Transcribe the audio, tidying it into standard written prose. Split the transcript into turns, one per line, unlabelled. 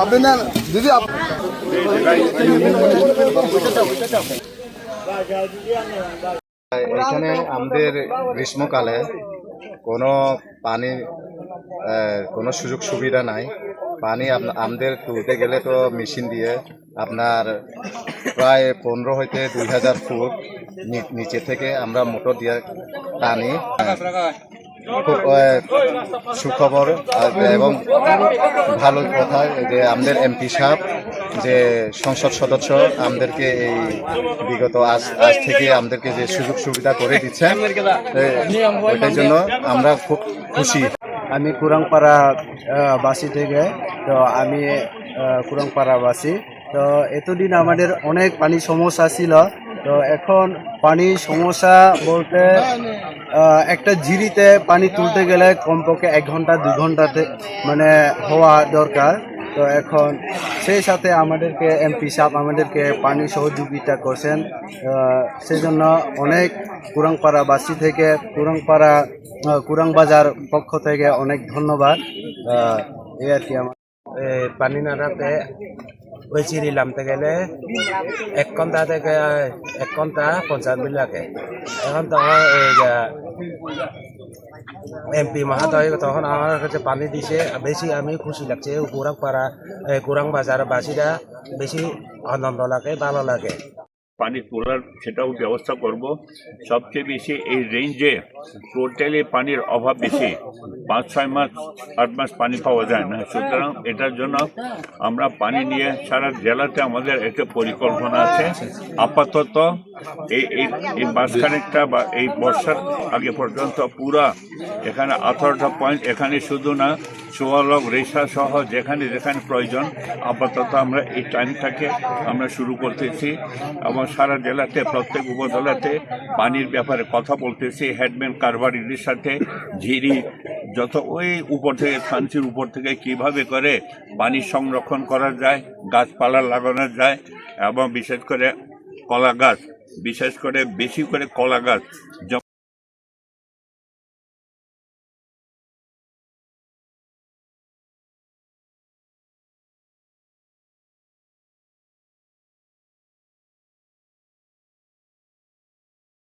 আপনি না দিদি
এখানে আমাদের গ্রীষ্মকালে কোনো পানি কোনো সুযোগ সুবিধা নাই। পানি আমাদের তুলতে গেলে তো মেশিন দিয়ে আপনার প্রায় 15 হইতে 2000 ফুট নিচে থেকে আমরা মোটর দিয়ে টানি। খুব সুখবর এবং ভালো কথা যে আমাদের এমপি সাহেব যে সংসদ সদস্য আমাদেরকে এই বিগত আজ থেকে আমাদেরকে যে সুযোগ সুবিধা করে দিচ্ছেন, ওইটার জন্য আমরা খুব খুশি।
আমি কুরাংপাড়া বাসী থেকে, তো আমি কুরাংপাড়া বাসী। তো এতদিন আমাদের অনেক পানি সমস্যা ছিল। তো এখন পানি সমস্যা বলতে একটা ঝিরিতে পানি তুলতে গেলে কমপক্ষে 1 ঘন্টা 2 ঘন্টাতে মানে হওয়া দরকার। তো এখন সেই সাথে আমাদেরকে এমপি সাহেব আমাদেরকে পানি সহযোগিতা করছেন, সেজন্য অনেক কুরাংপাড়াবাসী থেকে কুরাং বাজার পক্ষ থেকে অনেক ধন্যবাদ। এই আর কি। আমার
পানি নাড়াতে ওই চিরি নামতে গেলে 1 ঘন্টা থেকে 1 ঘন্টা 50 মিনিট লাগে। এখন তখন এমপি মহাদয় তখন আমার কাছে পানি দিছে, বেশি আমি খুশি লাগছে। কুরাং বাজার বাসীরা বেশি আনন্দ লাগে, ভালো লাগে।
পানি তোলার সেটাও ব্যবস্থা করব। সবচেয়ে বেশি এই রেঞ্জে টোটালি পানির অভাব বেশি, 5-6 মাস 8 মাস পানি পাওয়া যায় না। সুতরাং এটার জন্য আমরা পানি নিয়ে সারা জেলাতে আমাদের একটা পরিকল্পনা আছে। আপাতত এই মাঝখানেরটা বা এই বর্ষার আগে পর্যন্ত পুরা এখানে 18টা পয়েন্ট, এখানে শুধু না সোয়ালক রেশা সহ যেখানে যেখানে প্রয়োজন আপাতত আমরা এই টাইমটাকে আমরা শুরু করতেছি এবং সারা জেলাতে প্রত্যেক উপজেলাতে পানির ব্যাপারে কথা বলতেছি হেডম্যান কারবারিদের সাথে। ঝিরি যত ওই উপর থেকে থানচির উপর থেকে কিভাবে করে পানি সংরক্ষণ করা যায়, গাছপালা লাগানো যায় এবং বিশেষ করে কলা গাছ, বিশেষ করে বেশি করে কলা গাছ